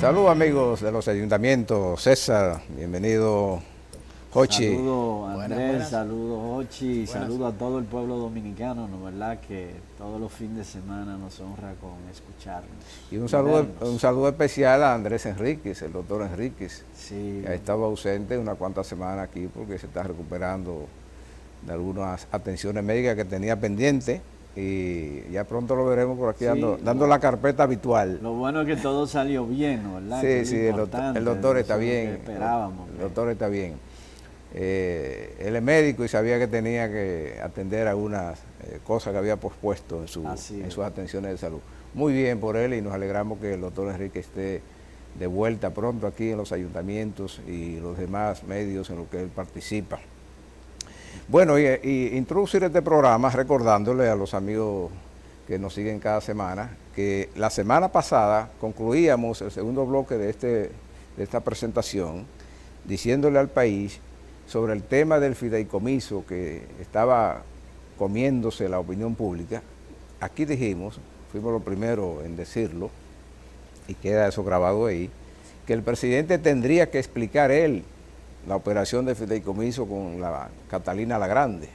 Saludos amigos de los ayuntamientos. César, bienvenido. Jochi. Saludos Andrés, Buenas. saludos Jochi, saludos a todo el pueblo dominicano, ¿no verdad? Que todos los fines de semana nos honra con escucharnos. Y un saludo especial a Andrés Enríquez, el doctor Enríquez, sí, que ha estado ausente unas cuantas semanas aquí porque se está recuperando de algunas atenciones médicas que tenía pendiente. Y ya pronto lo veremos por aquí sí, dando la carpeta habitual. Lo bueno es que todo salió bien, ¿no verdad? Sí, el doctor está bien. Esperábamos. El doctor está bien. Él es médico y sabía que tenía que atender algunas cosas que había pospuesto en sus atenciones de salud. Muy bien por él y nos alegramos que el doctor Enrique esté de vuelta pronto aquí en los ayuntamientos y los demás medios en los que él participa. Bueno, y introducir este programa recordándole a los amigos que nos siguen cada semana que la semana pasada concluíamos el segundo bloque de esta presentación diciéndole al país sobre el tema del fideicomiso que estaba comiéndose la opinión pública. Aquí dijimos, fuimos los primeros en decirlo, y queda eso grabado ahí, que el presidente tendría que explicar él la operación de fideicomiso con la Catalina la Grande,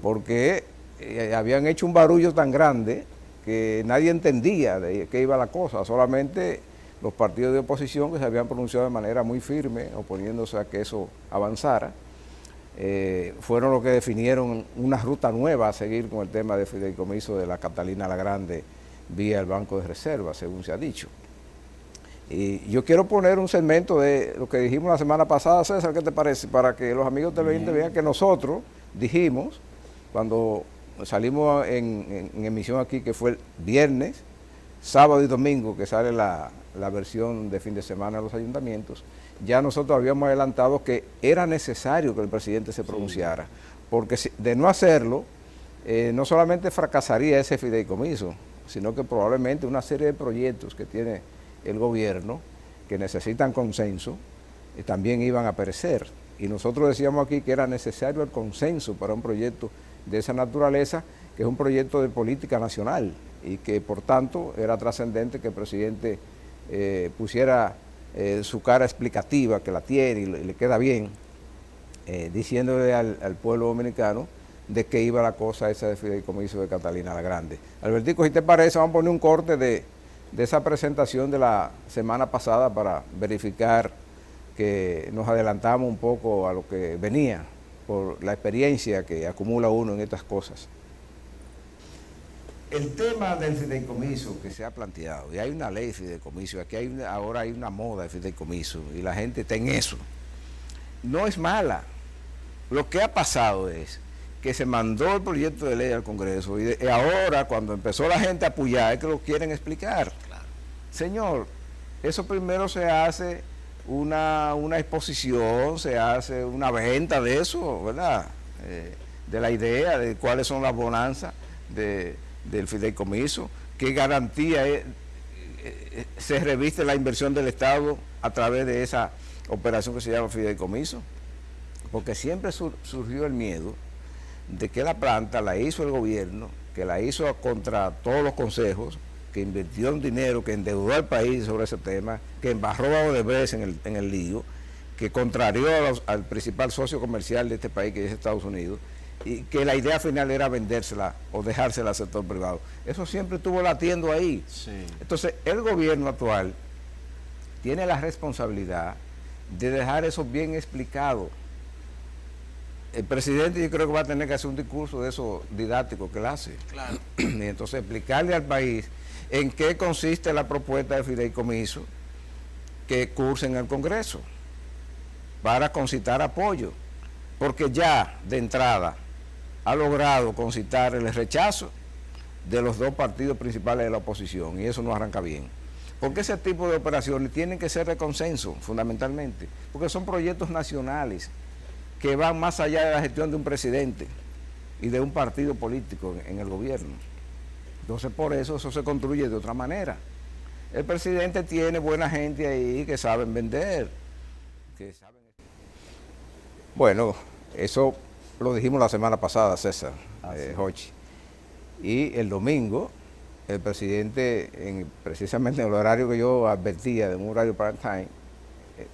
porque habían hecho un barullo tan grande que nadie entendía de qué iba la cosa, solamente los partidos de oposición que se habían pronunciado de manera muy firme, oponiéndose a que eso avanzara, fueron los que definieron una ruta nueva a seguir con el tema de fideicomiso de la Catalina la Grande vía el Banco de Reserva, según se ha dicho. Y yo quiero poner un segmento de lo que dijimos la semana pasada, César, ¿qué te parece? Para que los amigos televidentes vean que nosotros dijimos, cuando salimos en emisión aquí, que fue el viernes, sábado y domingo, que sale la versión de fin de semana de los ayuntamientos, ya nosotros habíamos adelantado que era necesario que el presidente se pronunciara, porque de no hacerlo, no solamente fracasaría ese fideicomiso, sino que probablemente una serie de proyectos que tiene el gobierno, que necesitan consenso, también iban a perecer. Y nosotros decíamos aquí que era necesario el consenso para un proyecto de esa naturaleza, que es un proyecto de política nacional, y que por tanto era trascendente que el presidente pusiera su cara explicativa, que la tiene y le queda bien, diciéndole al pueblo dominicano de qué iba la cosa esa de fideicomiso de Catalina la Grande. Albertico, si te parece, vamos a poner un corte de esa presentación de la semana pasada para verificar que nos adelantamos un poco a lo que venía por la experiencia que acumula uno en estas cosas. El tema del fideicomiso que se ha planteado, y hay una ley de fideicomiso, aquí ahora hay una moda de fideicomiso y la gente está en eso, no es mala. Lo que ha pasado es que se mandó el proyecto de ley al Congreso y ahora cuando empezó la gente a apoyar es que lo quieren explicar. Claro. Señor, eso primero se hace una exposición, se hace una venta de eso, ¿verdad? De la idea de cuáles son las bonanzas del fideicomiso, qué garantía se reviste la inversión del Estado a través de esa operación que se llama fideicomiso, porque siempre surgió el miedo de que la planta la hizo el gobierno, que la hizo contra todos los consejos, que invirtió en dinero, que endeudó al país sobre ese tema, que embarró a Odebrecht en el lío, que contrarió al principal socio comercial de este país, que es Estados Unidos, y que la idea final era vendérsela o dejársela al sector privado. Eso siempre estuvo latiendo ahí. Sí. Entonces, el gobierno actual tiene la responsabilidad de dejar eso bien explicado. El presidente yo creo que va a tener que hacer un discurso de eso didáctico que él hace. Claro. Y entonces explicarle al país en qué consiste la propuesta de fideicomiso que cursa en el Congreso para concitar apoyo, porque ya de entrada ha logrado concitar el rechazo de los dos partidos principales de la oposición y eso no arranca bien. Porque ese tipo de operaciones tienen que ser de consenso fundamentalmente, porque son proyectos nacionales que van más allá de la gestión de un presidente y de un partido político en el gobierno. Entonces por eso se construye de otra manera. El presidente tiene buena gente ahí que saben vender. Bueno, eso lo dijimos la semana pasada, César, Jochi. Y el domingo el presidente, precisamente en el horario que yo advertía, de un horario prime time,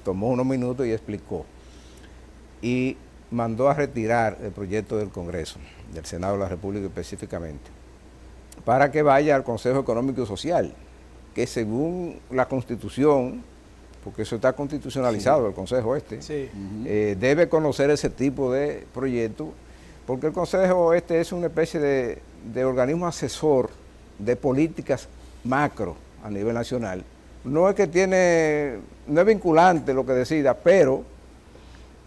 tomó unos minutos y explicó. Y mandó a retirar el proyecto del Congreso, del Senado de la República específicamente, para que vaya al Consejo Económico y Social, que según la Constitución, porque eso está constitucionalizado, sí, el Consejo sí, debe conocer ese tipo de proyectos, porque el Consejo es una especie de organismo asesor de políticas macro a nivel nacional. No es que no es vinculante lo que decida, pero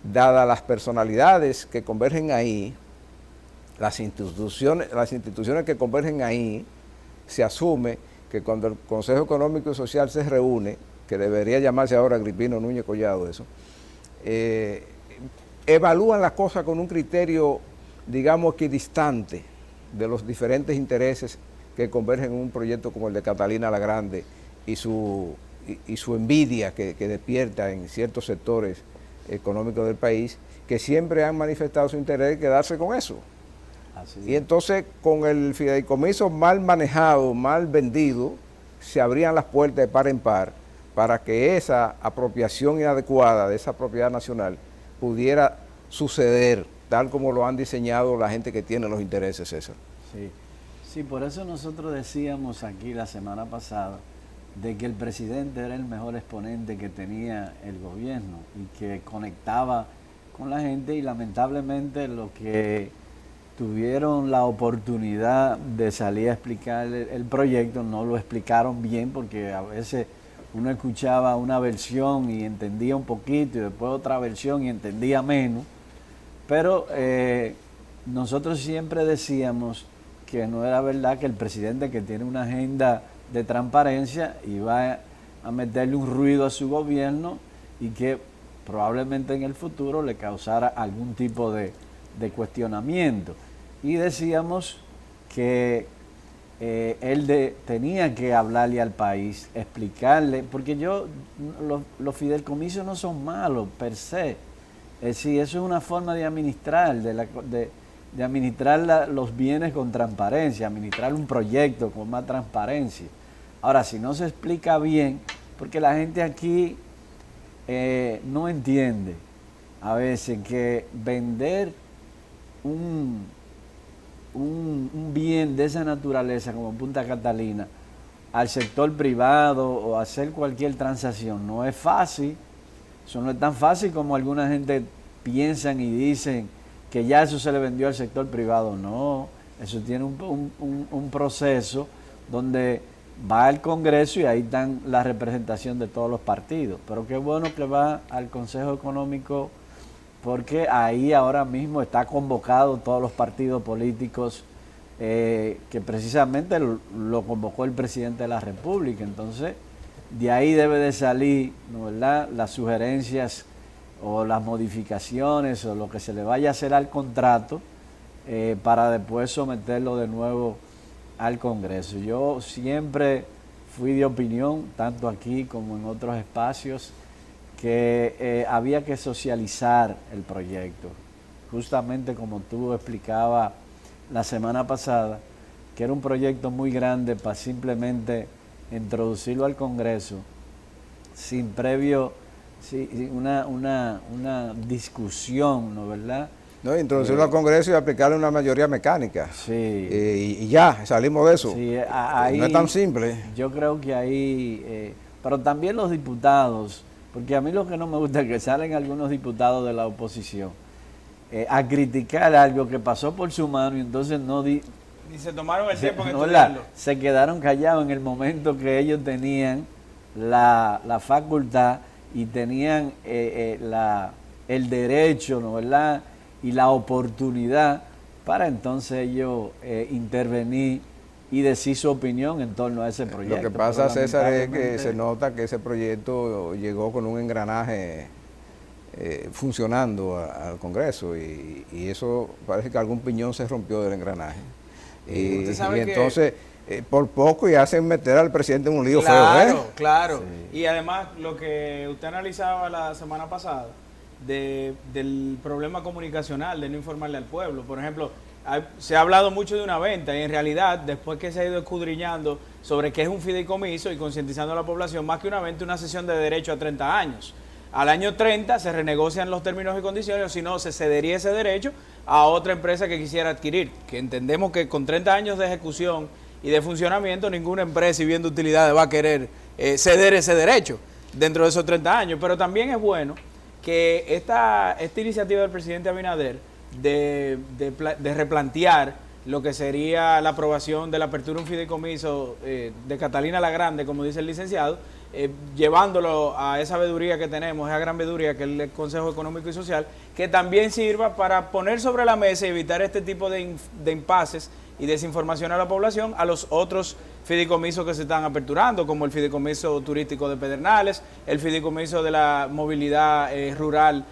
dadas las personalidades que convergen ahí, las instituciones que convergen ahí, se asume que cuando el Consejo Económico y Social se reúne, que debería llamarse ahora Agripino Núñez Collado eso, evalúan las cosas con un criterio, digamos, equidistante de los diferentes intereses que convergen en un proyecto como el de Catalina la Grande y su envidia que despierta en ciertos sectores económicos del país, que siempre han manifestado su interés de quedarse con eso. Y entonces, con el fideicomiso mal manejado, mal vendido, se abrían las puertas de par en par para que esa apropiación inadecuada de esa propiedad nacional pudiera suceder, tal como lo han diseñado la gente que tiene los intereses, César. Sí, por eso nosotros decíamos aquí la semana pasada de que el presidente era el mejor exponente que tenía el gobierno y que conectaba con la gente, y lamentablemente lo que tuvieron la oportunidad de salir a explicar el proyecto no lo explicaron bien, porque a veces uno escuchaba una versión y entendía un poquito y después otra versión y entendía menos, pero nosotros siempre decíamos que no era verdad que el presidente, que tiene una agenda de transparencia, iba a meterle un ruido a su gobierno y que probablemente en el futuro le causara algún tipo de cuestionamiento. Y decíamos que él tenía que hablarle al país, explicarle, porque los fideicomisos no son malos per se. Es decir, eso es una forma de administrar, de administrar los bienes con transparencia, administrar un proyecto con más transparencia. Ahora, si no se explica bien, porque la gente aquí no entiende a veces que vender un bien de esa naturaleza como Punta Catalina al sector privado o hacer cualquier transacción no es fácil. Eso no es tan fácil como alguna gente piensan y dicen que ya eso se le vendió al sector privado. No, eso tiene un proceso donde va al Congreso y ahí están la representación de todos los partidos. Pero qué bueno que va al Consejo Económico, porque ahí ahora mismo está convocado todos los partidos políticos que precisamente lo convocó el presidente de la República. Entonces, de ahí debe de salir, ¿no, verdad?, las sugerencias o las modificaciones o lo que se le vaya a hacer al contrato para después someterlo de nuevo al Congreso. Yo siempre fui de opinión, tanto aquí como en otros espacios, que había que socializar el proyecto, justamente como tú explicabas la semana pasada, que era un proyecto muy grande para simplemente introducirlo al Congreso sin previo, una discusión, ¿no, verdad? No, introducirlo al Congreso y aplicarle una mayoría mecánica. Sí. Y ya, salimos de eso. Sí, ahí, no es tan simple. Yo creo que ahí, pero también los diputados, porque a mí lo que no me gusta es que salen algunos diputados de la oposición a criticar algo que pasó por su mano y entonces ni se tomaron el tiempo en estudiarlo. Se quedaron callados en el momento que ellos tenían la facultad y tenían el derecho, ¿no, verdad?, y la oportunidad para entonces ellos intervenir y decir su opinión en torno a ese proyecto. Lo que pasa, César, es que se nota que ese proyecto llegó con un engranaje funcionando al Congreso y eso parece que algún piñón se rompió del engranaje. Y entonces, por poco y hacen meter al presidente en un lío feo. Claro. Sí. Y además, lo que usted analizaba la semana pasada del problema comunicacional, de no informarle al pueblo. Por ejemplo, se ha hablado mucho de una venta y en realidad, después que se ha ido escudriñando sobre qué es un fideicomiso y concientizando a la población, más que una venta, una cesión de derecho a 30 años. Al año 30 se renegocian los términos y condiciones, o si no, se cedería ese derecho a otra empresa que quisiera adquirir, que entendemos que con 30 años de ejecución y de funcionamiento, ninguna empresa y viendo utilidades va a querer ceder ese derecho dentro de esos 30 años. Pero también es bueno que esta iniciativa del presidente Abinader de replantear lo que sería la aprobación de la apertura de un fideicomiso de Catalina la Grande, como dice el licenciado, llevándolo a esa veeduría que tenemos, esa gran veeduría que es el Consejo Económico y Social, que también sirva para poner sobre la mesa y evitar este tipo de impases y desinformación a la población, a los otros fideicomisos que se están aperturando, como el fideicomiso turístico de Pedernales, el fideicomiso de la movilidad rural,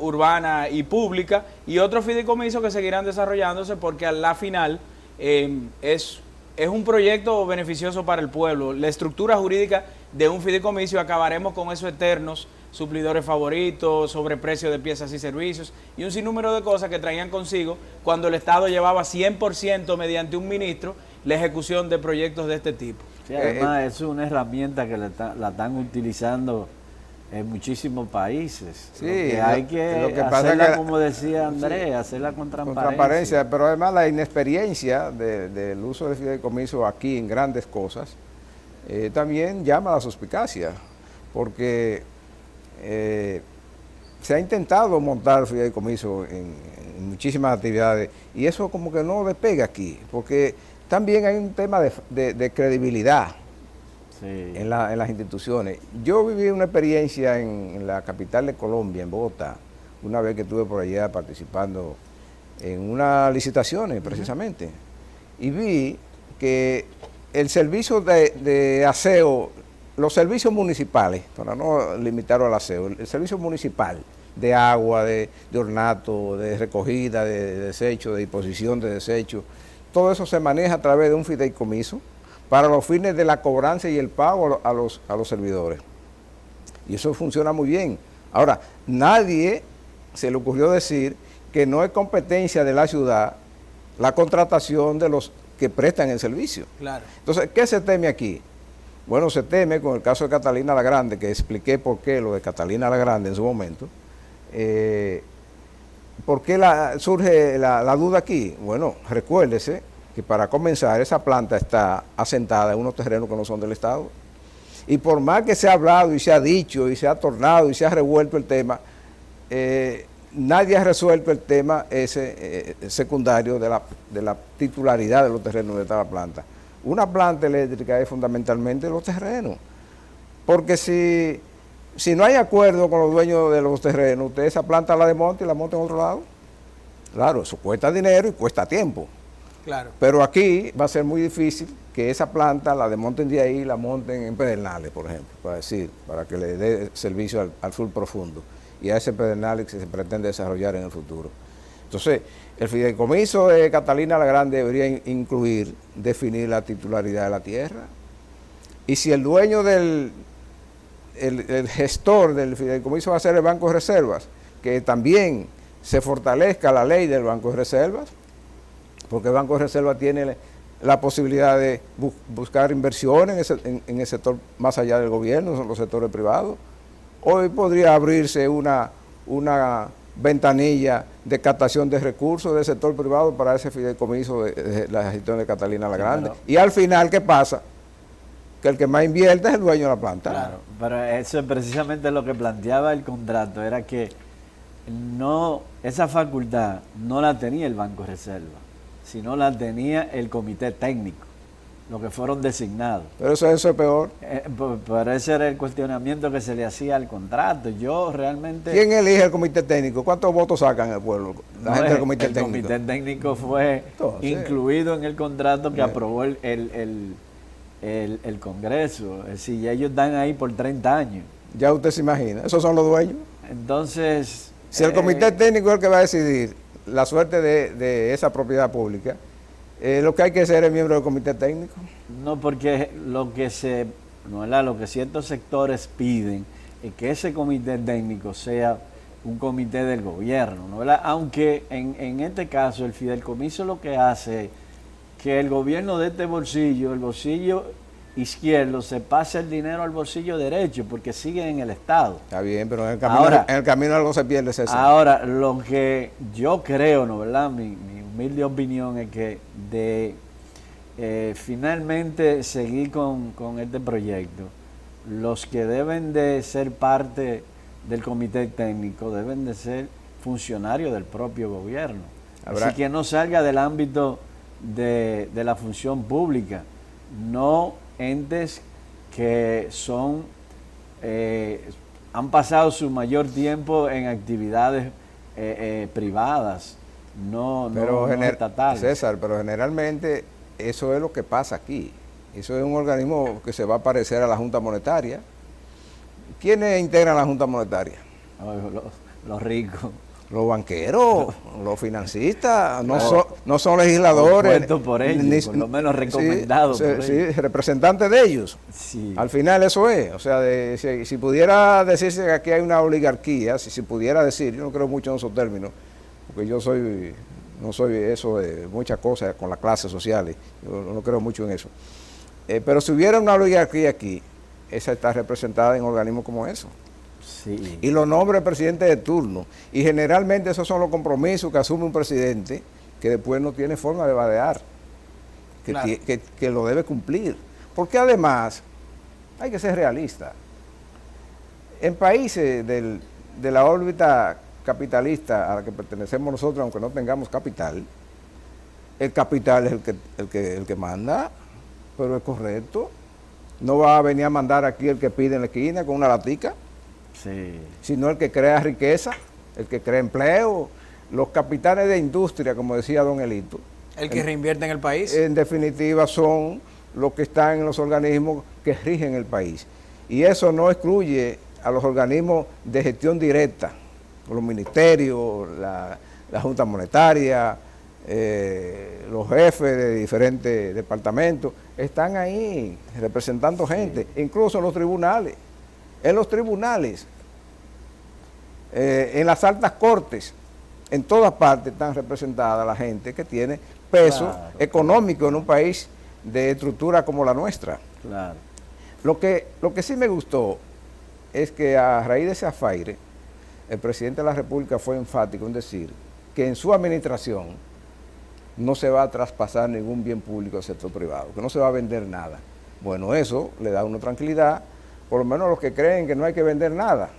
urbana y pública, y otros fideicomisos que seguirán desarrollándose porque a la final es un proyecto beneficioso para el pueblo. La estructura jurídica de un fideicomiso, acabaremos con esos eternos suplidores favoritos, sobreprecio de piezas y servicios y un sinnúmero de cosas que traían consigo cuando el Estado llevaba 100% mediante un ministro la ejecución de proyectos de este tipo. Sí, además es una herramienta que la están utilizando en muchísimos países. Sí, hay que hacerla, como decía Andrés, sí, hacerla con transparencia. Pero además la inexperiencia del uso del fideicomiso aquí en grandes cosas también llama a la suspicacia, porque se ha intentado montar fideicomiso en muchísimas actividades y eso como que no despega aquí, porque también hay un tema de credibilidad. Sí. En las instituciones. Yo viví una experiencia en la capital de Colombia, en Bogotá, una vez que estuve por allá participando en unas licitaciones precisamente, y vi que el servicio de aseo, los servicios municipales, para no limitarlo al aseo, el servicio municipal de agua, de ornato, de recogida de desechos, de disposición de desechos, todo eso se maneja a través de un fideicomiso para los fines de la cobranza y el pago a los servidores. Y eso funciona muy bien. Ahora, nadie se le ocurrió decir que no es competencia de la ciudad la contratación de los que prestan el servicio. Claro. Entonces, ¿qué se teme aquí? Bueno, se teme con el caso de Catalina la Grande, que expliqué por qué lo de Catalina la Grande en su momento. ¿Por qué surge la duda aquí? Bueno, recuérdese que para comenzar esa planta está asentada en unos terrenos que no son del Estado. Y por más que se ha hablado y se ha dicho y se ha tornado y se ha revuelto el tema, nadie ha resuelto el tema ese secundario de la titularidad de los terrenos de esta planta. Una planta eléctrica es fundamentalmente los terrenos, porque si no hay acuerdo con los dueños de los terrenos, usted esa planta la desmonta y la monta en otro lado. Claro, eso cuesta dinero y cuesta tiempo. Claro. Pero aquí va a ser muy difícil que esa planta la desmonten de ahí y la monten en Pedernales, por ejemplo, para que le dé servicio al sur profundo y a ese Pedernales que se pretende desarrollar en el futuro. Entonces, el fideicomiso de Catalina la Grande debería incluir, definir la titularidad de la tierra, y si el dueño el gestor del fideicomiso va a ser el Banco de Reservas, que también se fortalezca la ley del Banco de Reservas, porque el Banco de Reserva tiene la posibilidad de buscar inversiones en el sector más allá del gobierno, son los sectores privados. Hoy podría abrirse una ventanilla de captación de recursos del sector privado para ese fideicomiso de la gestión de Catalina la Grande. Claro. Y al final, ¿qué pasa? Que el que más invierte es el dueño de la planta. Claro, pero eso es precisamente lo que planteaba el contrato, era que esa facultad no la tenía el Banco de Reserva, sino la tenía el comité técnico, los que fueron designados. Pero eso es peor. Pero ese era el cuestionamiento que se le hacía al contrato. Yo realmente... ¿Quién elige el comité técnico? ¿Cuántos votos sacan el pueblo? La gente del comité técnico. El comité técnico fue incluido en el contrato que aprobó el Congreso. Es decir, ellos están ahí por 30 años. Ya usted se imagina, esos son los dueños. Entonces... Si el comité técnico es el que va a decidir la suerte de esa propiedad pública, lo que hay que ser es miembro del comité técnico. No, porque lo que ciertos sectores piden es que ese comité técnico sea un comité del gobierno, ¿no? ¿Verdad? Aunque en este caso el fideicomiso lo que hace es que el gobierno de este bolsillo, el bolsillo izquierdo, se pase el dinero al bolsillo derecho porque sigue en el Estado. Está bien, pero en el camino algo se pierde, César. Ahora, lo que yo creo, ¿no? ¿Verdad? Mi humilde opinión es que de finalmente seguir con este proyecto, los que deben de ser parte del comité técnico deben de ser funcionarios del propio gobierno. Así que no salga del ámbito de la función pública, no entes que son han pasado su mayor tiempo en actividades privadas, no estatales. César, pero generalmente eso es lo que pasa aquí. Eso es un organismo que se va a parecer a la Junta Monetaria. ¿Quiénes integran la Junta Monetaria? Los ricos. Los banqueros, los financistas, no son legisladores. Por ellos, por lo menos recomendados. Sí, representantes de ellos. Sí. Al final eso es. O sea, si pudiera decirse que aquí hay una oligarquía, si pudiera decir, yo no creo mucho en esos términos, porque yo no soy eso de muchas cosas con las clases sociales, yo no creo mucho en eso. Pero si hubiera una oligarquía aquí, esa está representada en organismos como eso. Sí. Y lo nombra el presidente de turno. Y generalmente esos son los compromisos que asume un presidente que después no tiene forma de vadear, que lo debe cumplir. Porque además, hay que ser realista. En países de la órbita capitalista a la que pertenecemos nosotros, aunque no tengamos capital, el capital es el que manda, pero es correcto. No va a venir a mandar aquí el que pide en la esquina con una latica. Sí. Sino el que crea riqueza, el que crea empleo, los capitanes de industria, como decía don Elito. El que reinvierte en el país. En definitiva son los que están en los organismos que rigen el país. Y eso no excluye a los organismos de gestión directa, los ministerios, la Junta Monetaria, los jefes de diferentes departamentos, están ahí representando gente, incluso en los tribunales. En los tribunales, en las altas cortes, en todas partes están representadas la gente que tiene peso económico en un país de estructura como la nuestra. Claro. Lo que sí me gustó es que a raíz de ese afaire, el presidente de la República fue enfático en decir que en su administración no se va a traspasar ningún bien público al sector privado, que no se va a vender nada. Bueno, eso le da una tranquilidad, por lo menos los que creen que no hay que vender nada.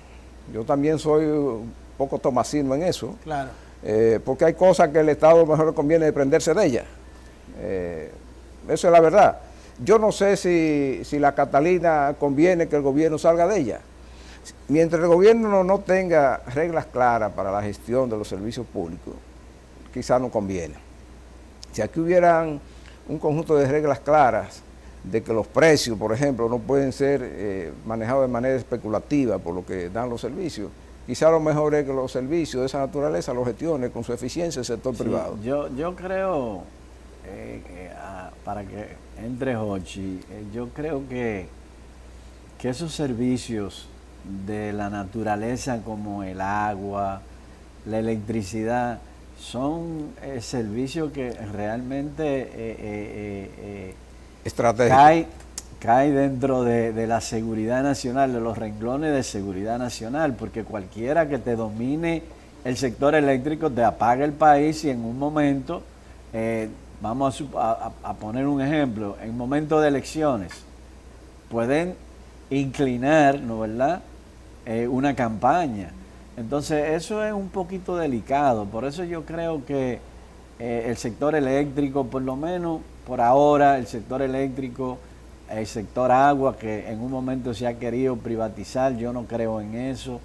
Yo también soy un poco tomasino en eso, claro. Porque hay cosas que el Estado mejor le conviene desprenderse de ellas. Eso es la verdad. Yo no sé si la Catalina conviene que el gobierno salga de ella. Mientras el gobierno no tenga reglas claras para la gestión de los servicios públicos, quizás no conviene. Si aquí hubieran un conjunto de reglas claras, de que los precios, por ejemplo, no pueden ser manejados de manera especulativa por lo que dan los servicios, quizá lo mejor es que los servicios de esa naturaleza los gestione con su eficiencia el sector privado. Yo creo, para que entre Jochi, yo creo que esos servicios de la naturaleza como el agua, la electricidad, son servicios que realmente cae dentro de la seguridad nacional, de los renglones de seguridad nacional, porque cualquiera que te domine el sector eléctrico te apaga el país y en un momento, vamos a poner un ejemplo, en momentos de elecciones, pueden inclinar, ¿no verdad?, una campaña. Entonces eso es un poquito delicado, por eso yo creo que el sector eléctrico, por lo menos por ahora, el sector eléctrico, el sector agua, que en un momento se ha querido privatizar, yo no creo en eso.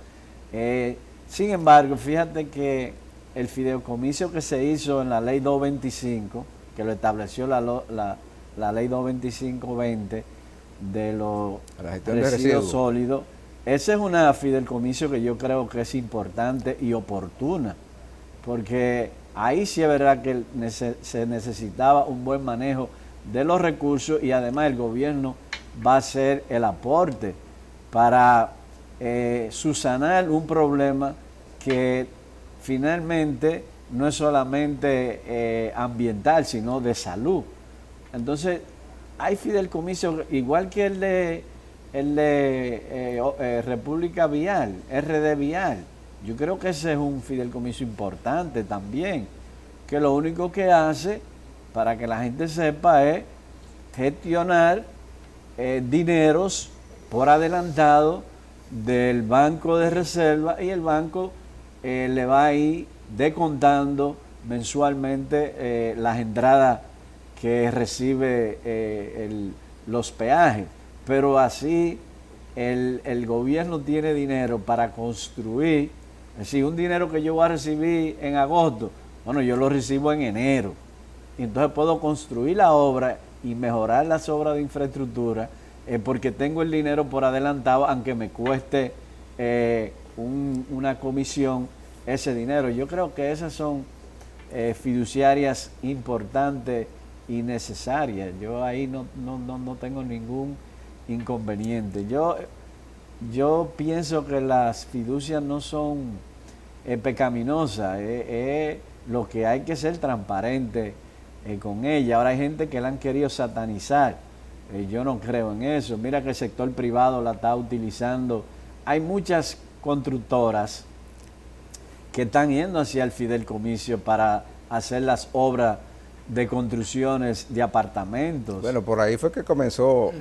Sin embargo, fíjate que el fideicomiso que se hizo en la ley 225, que lo estableció la ley 225-20 de los residuos sólidos, ese es una fideicomiso que yo creo que es importante y oportuna, porque ahí sí es verdad que se necesitaba un buen manejo de los recursos y además el gobierno va a hacer el aporte para subsanar un problema que finalmente no es solamente ambiental, sino de salud. Entonces, hay fideicomisos, igual que el de República Vial, RD Vial. Yo creo que ese es un fideicomiso importante también, que lo único que hace, para que la gente sepa, es gestionar dineros por adelantado del Banco de Reserva, y el banco le va a ir descontando mensualmente las entradas que recibe los peajes. Pero así el gobierno tiene dinero para construir. Es decir, un dinero que yo voy a recibir en agosto, bueno, yo lo recibo en enero. Y entonces puedo construir la obra y mejorar las obras de infraestructura porque tengo el dinero por adelantado, aunque me cueste una comisión ese dinero. Yo creo que esas son fiduciarias importantes y necesarias. Yo ahí no tengo ningún inconveniente. Yo pienso que las fiducias no son pecaminosas, lo que hay que ser transparente con ella. Ahora hay gente que la han querido satanizar. Yo no creo en eso. Mira que el sector privado la está utilizando. Hay muchas constructoras que están yendo hacia el fideicomiso para hacer las obras de construcciones de apartamentos. Bueno, por ahí fue que comenzó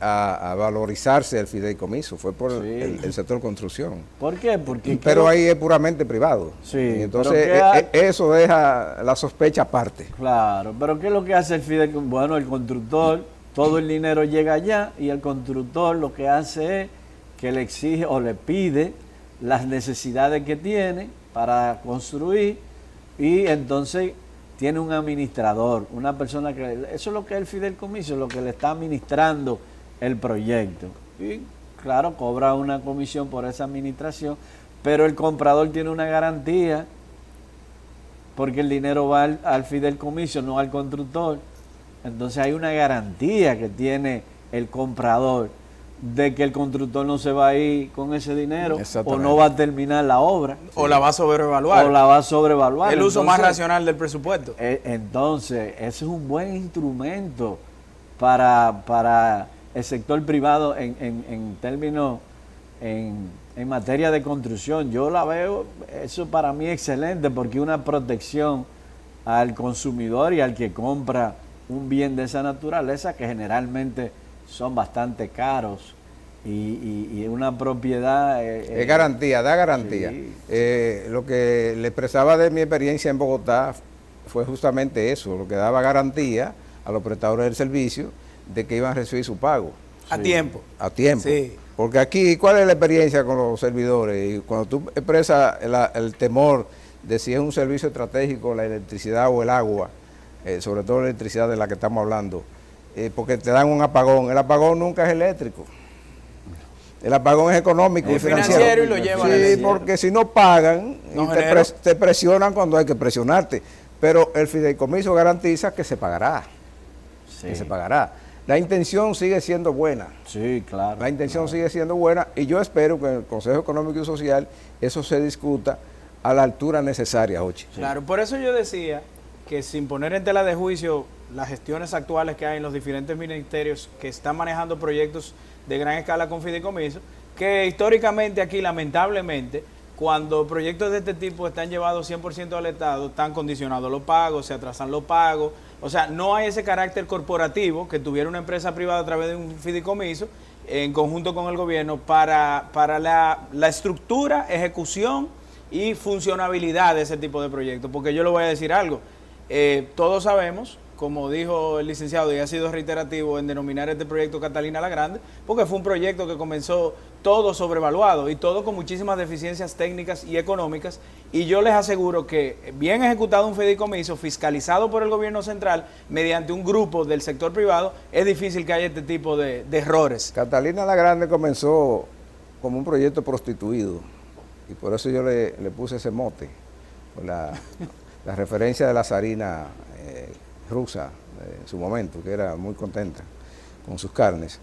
a valorizarse el fideicomiso, fue por el sector construcción. ¿Por qué? Pero ahí es puramente privado. Sí, entonces eso deja la sospecha aparte. Claro, pero ¿qué es lo que hace el fideicomiso? Bueno, el constructor, todo el dinero llega allá y el constructor lo que hace es que le exige o le pide las necesidades que tiene para construir, y entonces tiene un administrador, una persona que... Eso es lo que es el fideicomiso, lo que le está administrando el proyecto. Y claro, cobra una comisión por esa administración, pero el comprador tiene una garantía, porque el dinero va al fideicomiso, no al constructor. Entonces hay una garantía que tiene el comprador de que el constructor no se va a ir con ese dinero, o no va a terminar la obra. O la va a sobrevaluar. O la va a sobrevaluar. El uso más racional del presupuesto. Entonces, ese es un buen instrumento para el sector privado en términos, en materia de construcción. Yo la veo, eso para mí es excelente, porque una protección al consumidor y al que compra un bien de esa naturaleza, que generalmente son bastante caros, y una propiedad... es garantía, da garantía. Sí. Lo que le expresaba de mi experiencia en Bogotá fue justamente eso, lo que daba garantía a los prestadores del servicio de que iban a recibir su pago. A tiempo. A tiempo. Sí. Porque aquí, ¿cuál es la experiencia con los servidores? Y cuando tú expresas el temor de si es un servicio estratégico, la electricidad o el agua, sobre todo la electricidad de la que estamos hablando, porque te dan un apagón. El apagón nunca es eléctrico. El apagón es económico y financiero, y lo llevan. Sí, porque si no pagan, te presionan cuando hay que presionarte. Pero el fideicomiso garantiza que se pagará. Sí. Que se pagará. La intención sigue siendo buena. Sí, claro. La intención sigue siendo buena, y yo espero que en el Consejo Económico y Social eso se discuta a la altura necesaria, Ochi. Sí. Claro, por eso yo decía que, sin poner en tela de juicio las gestiones actuales que hay en los diferentes ministerios que están manejando proyectos de gran escala con fideicomiso, que históricamente aquí, lamentablemente, cuando proyectos de este tipo están llevados 100% al Estado, están condicionados los pagos, se atrasan los pagos. O sea, no hay ese carácter corporativo que tuviera una empresa privada a través de un fideicomiso en conjunto con el gobierno para la estructura, ejecución y funcionabilidad de ese tipo de proyectos. Porque yo le voy a decir algo, todos sabemos, como dijo el licenciado, y ha sido reiterativo en denominar este proyecto Catalina la Grande, porque fue un proyecto que comenzó todo sobrevaluado y todo con muchísimas deficiencias técnicas y económicas, y yo les aseguro que, bien ejecutado un fideicomiso fiscalizado por el gobierno central mediante un grupo del sector privado, es difícil que haya este tipo de errores. Catalina la Grande comenzó como un proyecto prostituido, y por eso yo le puse ese mote, por la referencia de la zarina rusa en su momento, que era muy contenta con sus carnes.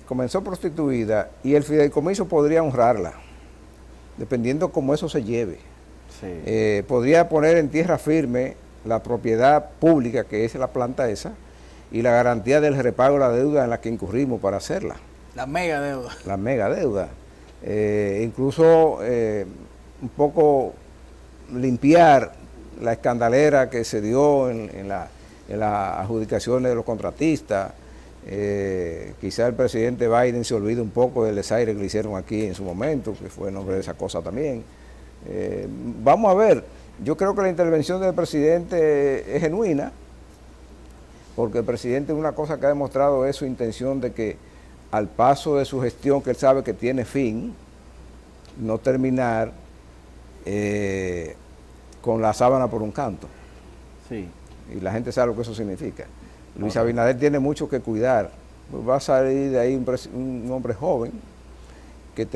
Comenzó prostituida, y el fideicomiso podría honrarla, dependiendo cómo eso se lleve. Sí. Podría poner en tierra firme la propiedad pública, que es la planta esa, y la garantía del repago de la deuda en la que incurrimos para hacerla. La mega deuda. La mega deuda. Incluso un poco limpiar la escandalera que se dio en las adjudicaciones de los contratistas. Quizá el presidente Biden se olvide un poco del desaire que le hicieron aquí en su momento, que fue nombre de esa cosa también. Vamos a ver, yo creo que la intervención del presidente es genuina, porque el presidente una cosa que ha demostrado es su intención de que al paso de su gestión, que él sabe que tiene fin, no terminar con la sábana por un canto. Sí. Y la gente sabe lo que eso significa. Luis Abinader tiene mucho que cuidar. Va a salir de ahí un hombre joven que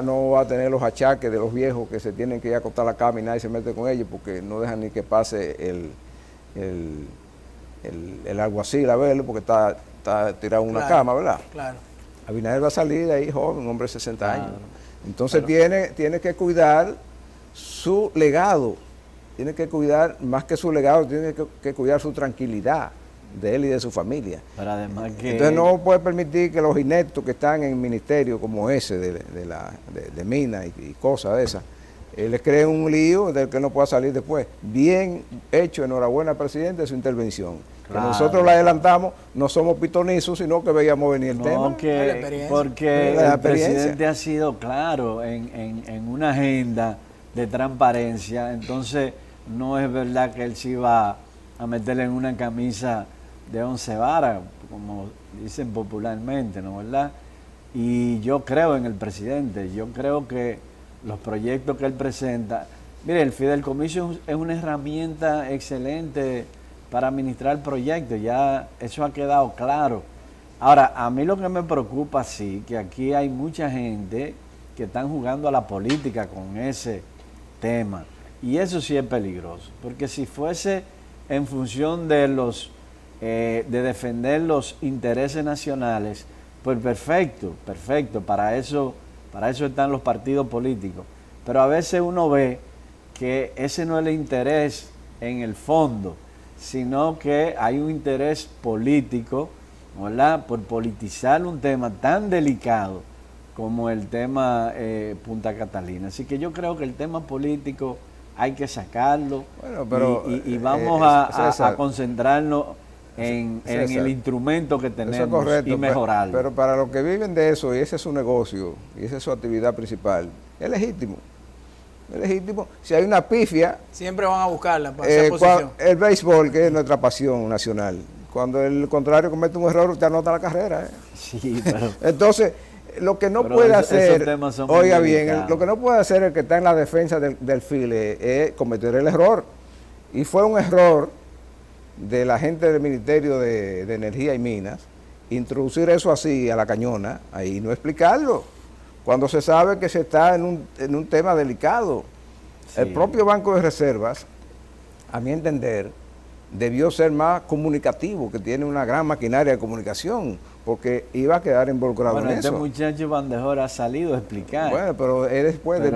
no va a tener los achaques de los viejos que se tienen que ir a acostar la cama y nadie se mete con ellos porque no dejan ni que pase el alguacil a verlo porque está tirado en una cama, ¿verdad? Claro. Abinader va a salir de ahí joven, un hombre de 60 años. Entonces Claro. tiene que cuidar su legado. Tiene que cuidar, más que su legado, tiene que cuidar su tranquilidad de él y de su familia. Pero además que... Entonces no puede permitir que los ineptos que están en ministerios como ese de minas y cosas de esas, les creen un lío del que no pueda salir después. Bien hecho, enhorabuena al presidente de su intervención. Claro. Que nosotros la adelantamos, no somos pitonizos, sino que veíamos venir el tema. Porque La el experiencia. presidente ha sido claro en una agenda de transparencia, entonces no es verdad que él se iba a meterle en una camisa de 11 varas, como dicen popularmente, ¿no verdad? Y yo creo en el presidente, yo creo que los proyectos que él presenta, mire, el fideicomiso es una herramienta excelente para administrar proyectos, ya eso ha quedado claro. Ahora, a mí lo que me preocupa, sí, que aquí hay mucha gente que están jugando a la política con ese tema, y eso sí es peligroso, porque si fuese en función de de defender los intereses nacionales, pues perfecto, para eso están los partidos políticos. Pero a veces uno ve que ese no es el interés en el fondo, sino que hay un interés político, ¿verdad?, por politizar un tema tan delicado como el tema Punta Catalina. Así que yo creo que el tema político hay que sacarlo, bueno, pero, y vamos a concentrarnos en el instrumento que tenemos, eso es correcto, y mejorarlo. Pero para los que viven de eso, y ese es su negocio, y esa es su actividad principal, es legítimo. Es legítimo. Si hay una pifia... Siempre van a buscarla para esa posición. El béisbol, que es nuestra pasión nacional, cuando el contrario comete un error, usted anota la carrera. Sí, pero... Entonces, lo que no puede hacer, oiga bien, lo que no puede hacer el que está en la defensa del FILE es cometer el error. Y fue un error de la gente del Ministerio de Energía y Minas introducir eso así a la cañona, ahí no explicarlo, cuando se sabe que se está en un tema delicado. Sí. El propio Banco de Reservas, a mi entender, debió ser más comunicativo, que tiene una gran maquinaria de comunicación, porque iba a quedar involucrado en eso. Este muchacho Bandejora ha salido a explicar. Bueno, pero es después del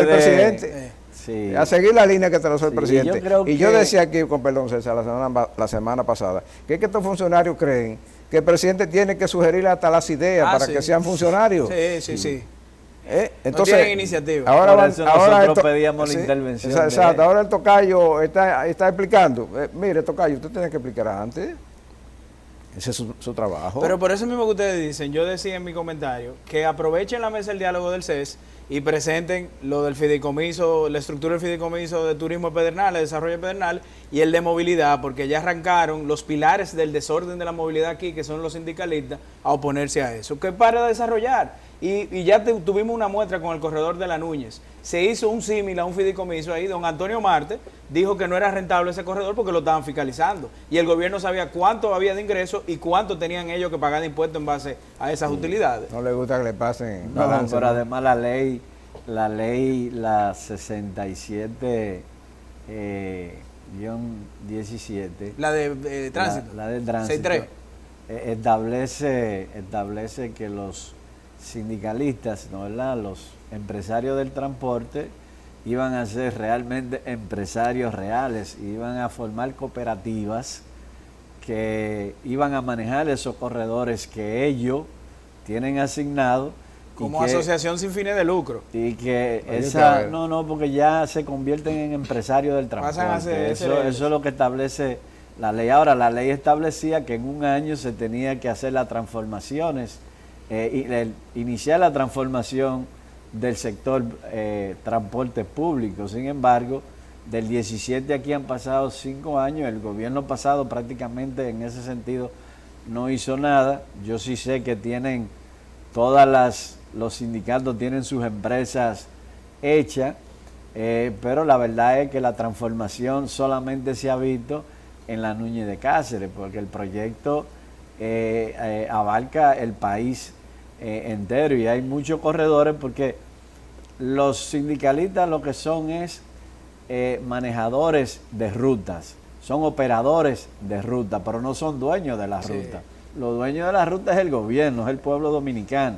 presidente. Sí. A seguir la línea que trazó el presidente. Yo decía aquí, con perdón, César, la semana pasada, que es que estos funcionarios creen que el presidente tiene que sugerirle hasta las ideas para que sean funcionarios. Sí. Entonces, no tienen iniciativa. Ahora nosotros pedíamos la intervención. Exacto, ahora el tocayo está explicando. Mire, tocayo, usted tiene que explicar antes. Ese es su trabajo. Pero por eso mismo que ustedes dicen, yo decía en mi comentario, que aprovechen la mesa del diálogo del CES y presenten lo del fideicomiso, la estructura del fideicomiso de turismo pedernal, de desarrollo pedernal y el de movilidad, porque ya arrancaron los pilares del desorden de la movilidad aquí, que son los sindicalistas, a oponerse a eso. Que para de desarrollar. Y ya tuvimos una muestra con el corredor de la Núñez. Se hizo un símil a un fideicomiso ahí. Don Antonio Marte dijo que no era rentable ese corredor porque lo estaban fiscalizando. Y el gobierno sabía cuánto había de ingresos y cuánto tenían ellos que pagar de impuestos en base a esas utilidades. No le gusta que le pasen balance. Pero además la ley 67 17. La de tránsito. La del tránsito. 6.3. Establece que los sindicalistas, ¿no verdad?, los empresarios del transporte iban a ser realmente empresarios reales, iban a formar cooperativas que iban a manejar esos corredores que ellos tienen asignados. Como asociación sin fines de lucro. Y que porque ya se convierten en empresarios del transporte. Eso es lo que establece la ley. Ahora, la ley establecía que en un año se tenía que hacer las transformaciones, iniciar la transformación del sector transporte público. Sin embargo, del 17 aquí han pasado 5 años, el gobierno pasado prácticamente en ese sentido no hizo nada. Yo sí sé que tienen los sindicatos tienen sus empresas hechas, pero la verdad es que la transformación solamente se ha visto en la Núñez de Cáceres, porque el proyecto abarca el país entero y hay muchos corredores, porque los sindicalistas lo que son es manejadores de rutas, son operadores de ruta, pero no son dueños de la ruta. Los dueños de la ruta es el gobierno, es el pueblo dominicano,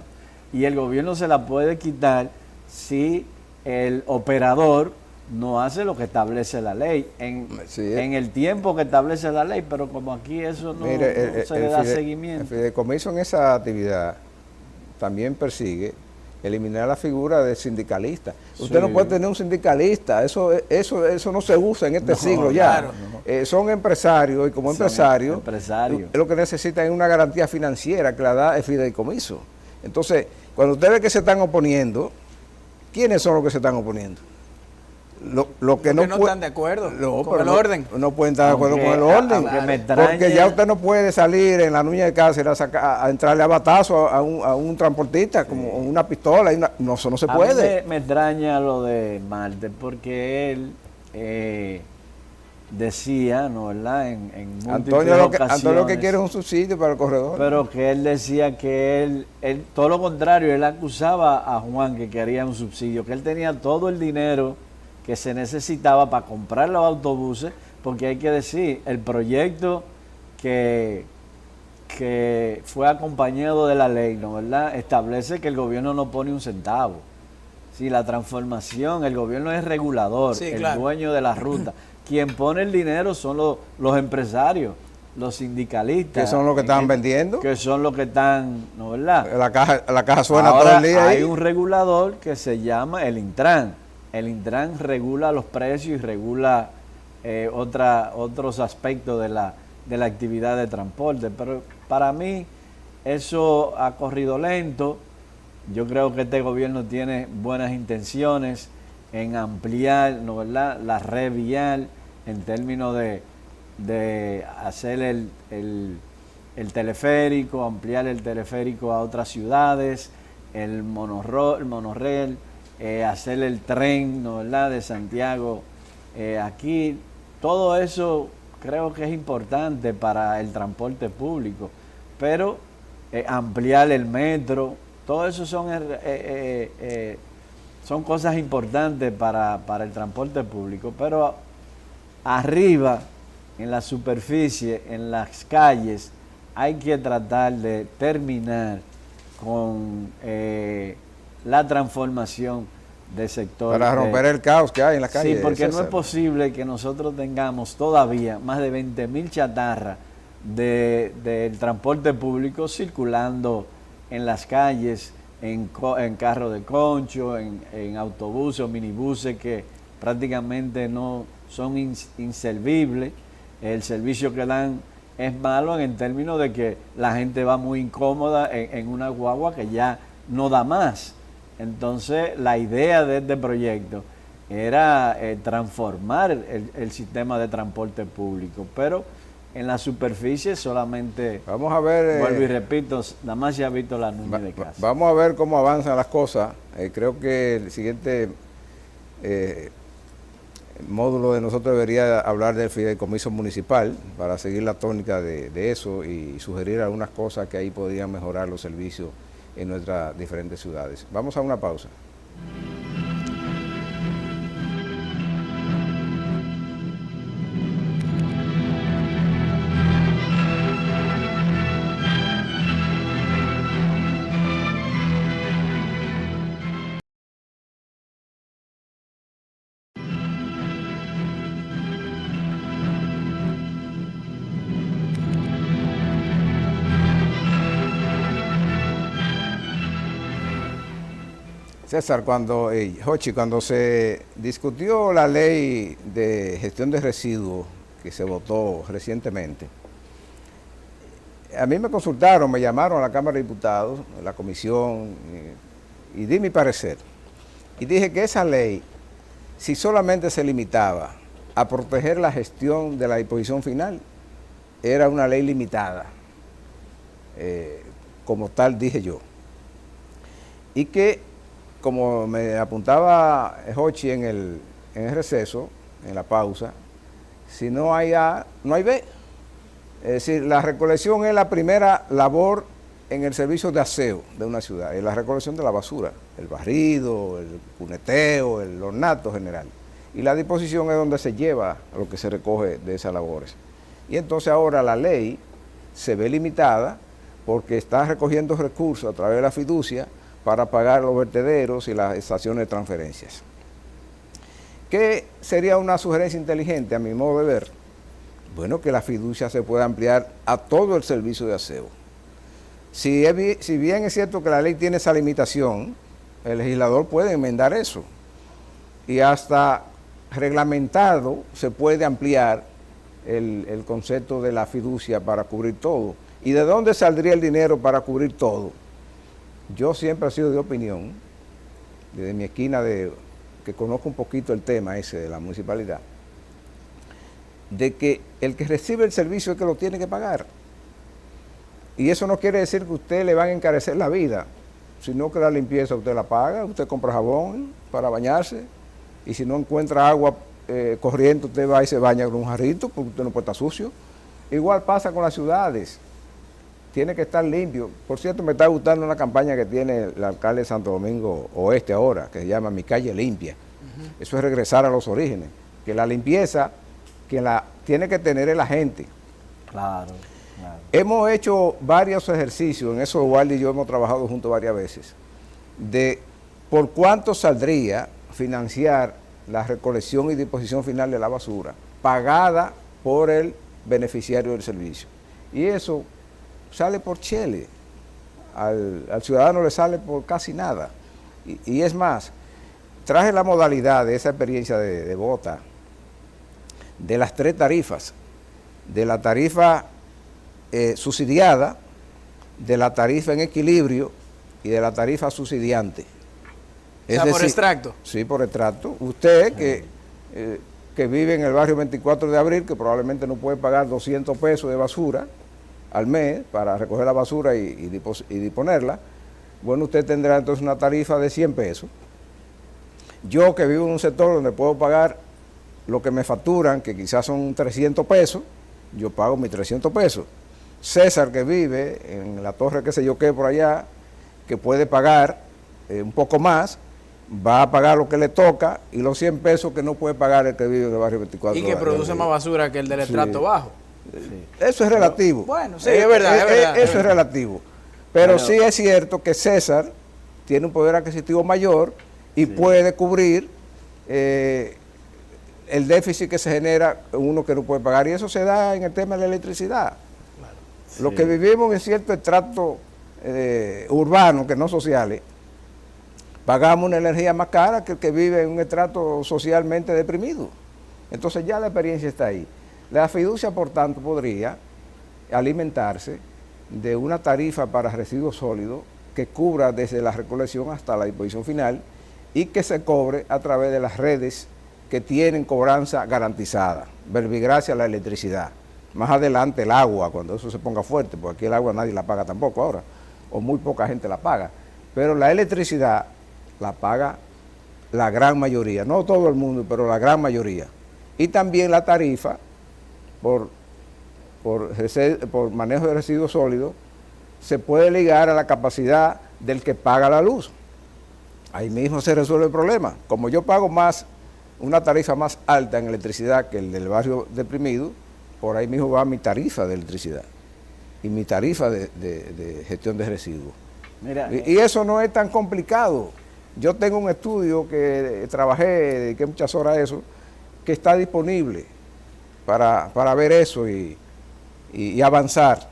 y el gobierno se la puede quitar si el operador no hace lo que establece la ley en el tiempo que establece la ley, pero como aquí eso no se le da seguimiento. El fideicomiso en esa actividad también persigue eliminar la figura del sindicalista. Usted no puede tener un sindicalista, eso no se usa en este siglo ya. Claro, son empresarios y como empresarios lo que necesitan es una garantía financiera que la da el fideicomiso. Entonces, cuando usted ve que se están oponiendo, ¿quiénes son los que se están oponiendo? Lo que no están de acuerdo con el orden. No pueden estar de acuerdo con el orden. Porque ya usted no puede salir en la Núñez de Cáceres a entrarle a batazo a un transportista como una pistola. Eso no se puede. Me extraña lo de Marte, porque él decía, ¿no, verdad? En Antonio lo que quiere es un subsidio para el corredor. Pero que él decía que él todo lo contrario, él acusaba a Juan que quería un subsidio, que él tenía todo el dinero que se necesitaba para comprar los autobuses, porque hay que decir, el proyecto que fue acompañado de la ley, ¿no, verdad? Establece que el gobierno no pone un centavo. Si la transformación, el gobierno es regulador, dueño de la ruta. Quien pone el dinero son los empresarios, los sindicalistas. Que son los que están vendiendo. Que son los que están, ¿no, verdad? La caja suena ahora, todo el día. Hay un regulador que se llama el Intran. El Intran regula los precios y regula otros aspectos de la actividad de transporte. Pero para mí eso ha corrido lento. Yo creo que este gobierno tiene buenas intenciones en ampliar, ¿no, verdad?, la red vial en términos de hacer el teleférico, ampliar el teleférico a otras ciudades, el monorrail, hacer el tren, ¿no, verdad?, de Santiago aquí. Todo eso creo que es importante para el transporte público, pero ampliar el metro, todo eso son cosas importantes para el transporte público, pero arriba, en la superficie, en las calles, hay que tratar de terminar con la transformación del sector. Para romper el caos que hay en las calles. Sí, porque no es posible que nosotros tengamos todavía más de 20.000 chatarras del transporte público circulando en las calles, en carros de concho, en autobuses o minibuses que prácticamente no son inservibles. El servicio que dan es malo en términos de que la gente va muy incómoda en una guagua que ya no da más. Entonces, la idea de este proyecto era transformar el sistema de transporte público, pero en la superficie solamente, vamos a ver, vuelvo y repito, nada más se ha visto la Núñez de Cáceres. Vamos a ver cómo avanzan las cosas. Creo que el siguiente módulo de nosotros debería hablar del fideicomiso municipal para seguir la tónica de eso y sugerir algunas cosas que ahí podrían mejorar los servicios en nuestras diferentes ciudades. Vamos a una pausa. César, Jochi, cuando se discutió la ley de gestión de residuos que se votó recientemente, a mí me consultaron, me llamaron a la Cámara de Diputados, a la comisión, y di mi parecer. Y dije que esa ley, si solamente se limitaba a proteger la gestión de la disposición final, era una ley limitada, como tal dije yo. Y que, como me apuntaba Jochi en el receso, en la pausa, si no hay A, no hay B. Es decir, la recolección es la primera labor en el servicio de aseo de una ciudad, es la recolección de la basura, el barrido, el cuneteo, el ornato general. Y la disposición es donde se lleva lo que se recoge de esas labores. Y entonces ahora la ley se ve limitada porque está recogiendo recursos a través de la fiducia para pagar los vertederos y las estaciones de transferencias. ¿Qué sería una sugerencia inteligente a mi modo de ver? Bueno, que la fiducia se pueda ampliar a todo el servicio de aseo. Si bien es cierto que la ley tiene esa limitación, el legislador puede enmendar eso. Y hasta reglamentado se puede ampliar el concepto de la fiducia para cubrir todo. ¿Y de dónde saldría el dinero para cubrir todo? Yo siempre he sido de opinión, desde mi esquina que conozco un poquito el tema ese de la municipalidad, de que el que recibe el servicio es que lo tiene que pagar. Y eso no quiere decir que usted le van a encarecer la vida, sino que la limpieza usted la paga, usted compra jabón para bañarse, y si no encuentra agua corriente, usted va y se baña con un jarrito, porque usted no puede estar sucio. Igual pasa con las ciudades, tiene que estar limpio. Por cierto, me está gustando una campaña que tiene el alcalde de Santo Domingo Oeste ahora, que se llama Mi Calle Limpia. Eso es regresar a los orígenes, que la limpieza que la tiene que tener la gente. Claro, claro. Hemos hecho varios ejercicios, en eso Waldo y yo hemos trabajado juntos varias veces, de por cuánto saldría financiar la recolección y disposición final de la basura, pagada por el beneficiario del servicio. Y eso sale por chele, al ciudadano le sale por casi nada. Y es más, traje la modalidad de esa experiencia de Bota, de las 3 tarifas, de la tarifa subsidiada, de la tarifa en equilibrio y de la tarifa subsidiante. O sea, por extracto. Sí, por extracto. Usted que vive en el barrio 24 de abril, que probablemente no puede pagar 200 pesos de basura al mes para recoger la basura y disponerla, bueno, usted tendrá entonces una tarifa de 100 pesos. Yo que vivo en un sector donde puedo pagar lo que me facturan, que quizás son 300 pesos, yo pago mis 300 pesos. César, que vive en la torre qué sé yo qué por allá, que puede pagar un poco más, va a pagar lo que le toca y los 100 pesos que no puede pagar el que vive en el barrio 24. Y que produce más basura que el del estrato bajo. Sí. Eso es relativo. Bueno, sí, es verdad. Eso es relativo. Pero sí es cierto que César tiene un poder adquisitivo mayor y puede cubrir el déficit que se genera uno que no puede pagar. Y eso se da en el tema de la electricidad. Claro. Sí. Los que vivimos en cierto estrato urbano, que no sociales, pagamos una energía más cara que el que vive en un estrato socialmente deprimido. Entonces ya la experiencia está ahí. La fiducia, por tanto, podría alimentarse de una tarifa para residuos sólidos que cubra desde la recolección hasta la disposición final y que se cobre a través de las redes que tienen cobranza garantizada, verbigracia a la electricidad. Más adelante el agua, cuando eso se ponga fuerte, porque aquí el agua nadie la paga tampoco ahora, o muy poca gente la paga. Pero la electricidad la paga la gran mayoría, no todo el mundo, pero la gran mayoría. Y también la tarifa por manejo de residuos sólidos se puede ligar a la capacidad del que paga la luz. Ahí mismo se resuelve el problema. Como yo pago más, una tarifa más alta en electricidad que el del barrio deprimido, por ahí mismo va mi tarifa de electricidad y mi tarifa de gestión de residuos. Mira, y eso no es tan complicado. Yo tengo un estudio que trabajé, dediqué muchas horas a eso, que está disponible para ver eso y avanzar.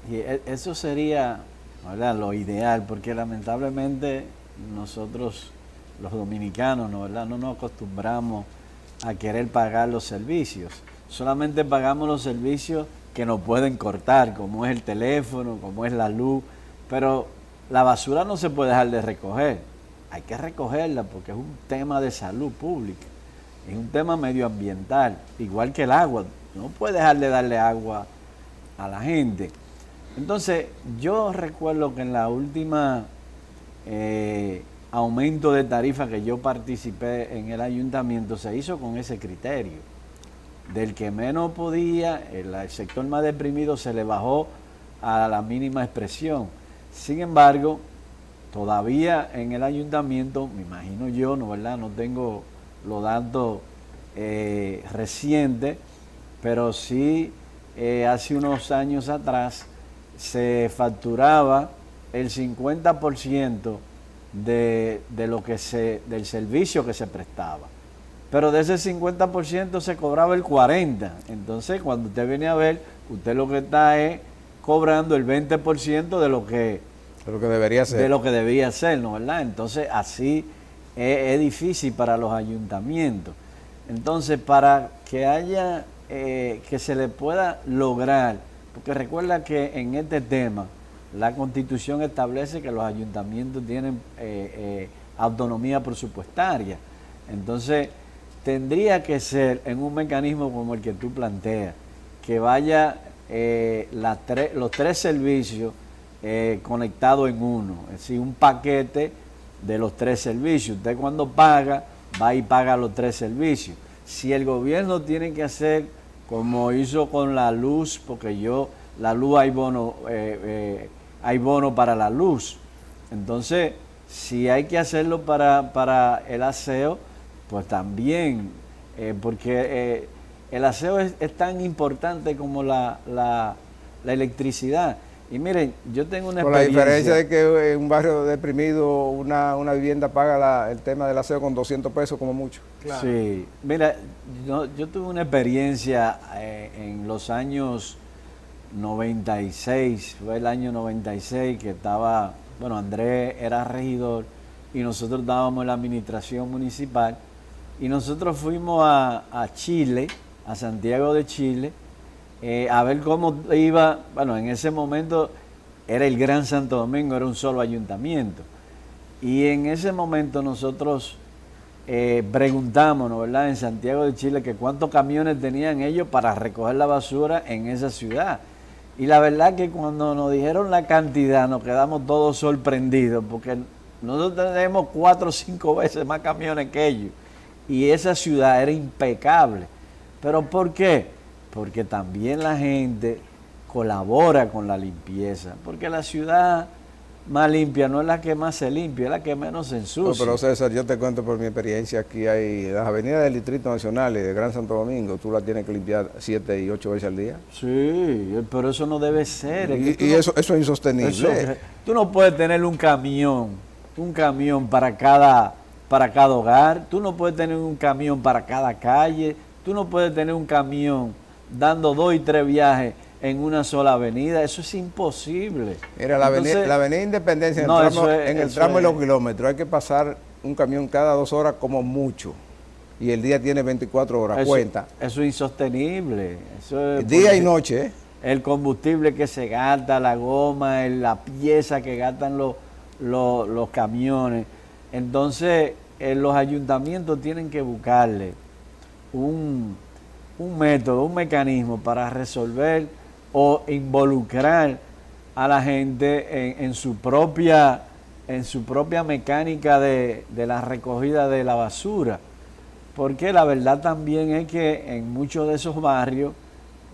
Y eso sería, ¿verdad?, lo ideal, porque lamentablemente nosotros los dominicanos, ¿no? ¿Verdad? No nos acostumbramos a querer pagar los servicios. Solamente pagamos los servicios que nos pueden cortar, como es el teléfono, como es la luz, pero la basura no se puede dejar de recoger. Hay que recogerla porque es un tema de salud pública, es un tema medioambiental, igual que el agua. No puede dejar de darle agua a la gente. Entonces, yo recuerdo que en la última aumento de tarifa que yo participé en el ayuntamiento, se hizo con ese criterio. Del que menos podía, el sector más deprimido se le bajó a la mínima expresión. Sin embargo, todavía en el ayuntamiento, me imagino yo, ¿no, verdad? No tengo los datos recientes, pero sí hace unos años atrás se facturaba el 50% de lo que del servicio que se prestaba. Pero de ese 50% se cobraba el 40%. Entonces, cuando usted viene a ver, usted lo que está es cobrando el 20% de lo que debería ser. De lo que debía ser, ¿no, verdad? Entonces, así es difícil para los ayuntamientos. Entonces, para que haya, que se le pueda lograr, porque recuerda que en este tema, la Constitución establece que los ayuntamientos tienen autonomía presupuestaria. Entonces, tendría que ser en un mecanismo como el que tú planteas, que vaya los tres servicios conectados en uno, es decir, un paquete de los tres servicios. Usted cuando paga, va y paga los tres servicios. Si el gobierno tiene que hacer como hizo con la luz, porque la luz hay bono para la luz. Entonces, si hay que hacerlo para el aseo, pues también, porque el aseo es tan importante como la electricidad. Y miren, yo tengo una experiencia. Con la diferencia de que en un barrio deprimido una vivienda paga el tema del aseo con 200 pesos como mucho. Claro. Sí, mira, yo tuve una experiencia en los años 96, fue el año 96 que estaba, bueno, Andrés era regidor y nosotros estábamos en la administración municipal y nosotros fuimos a Chile, a Santiago de Chile, a ver cómo iba. Bueno, en ese momento era el Gran Santo Domingo, era un solo ayuntamiento. Y en ese momento nosotros preguntamos, ¿no, verdad?, en Santiago de Chile, que cuántos camiones tenían ellos para recoger la basura en esa ciudad. Y la verdad que cuando nos dijeron la cantidad nos quedamos todos sorprendidos, porque nosotros tenemos 4 o 5 veces más camiones que ellos. Y esa ciudad era impecable. ¿Pero por qué? Porque también la gente colabora con la limpieza, porque la ciudad más limpia no es la que más se limpia, es la que menos se ensucia. No, pero César, yo te cuento por mi experiencia, aquí hay las avenidas del Distrito Nacional y de Gran Santo Domingo, tú las tienes que limpiar 7 y 8 veces al día. Sí, pero eso no debe ser. Eso es insostenible. Tú no puedes tener un camión para cada hogar, tú no puedes tener un camión para cada calle, tú no puedes tener un camión dando 2 y 3 viajes en una sola avenida. Eso es imposible. Mira, la avenida Independencia, en el tramo de los kilómetros, hay que pasar un camión cada 2 horas como mucho. Y el día tiene 24 horas, cuenta. Eso es insostenible. Eso es día y noche, ¿eh? El combustible que se gasta, la goma, la pieza que gastan los camiones. Entonces, los ayuntamientos tienen que buscarle un método, un mecanismo para resolver o involucrar a la gente en su propia mecánica de la recogida de la basura. Porque la verdad también es que en muchos de esos barrios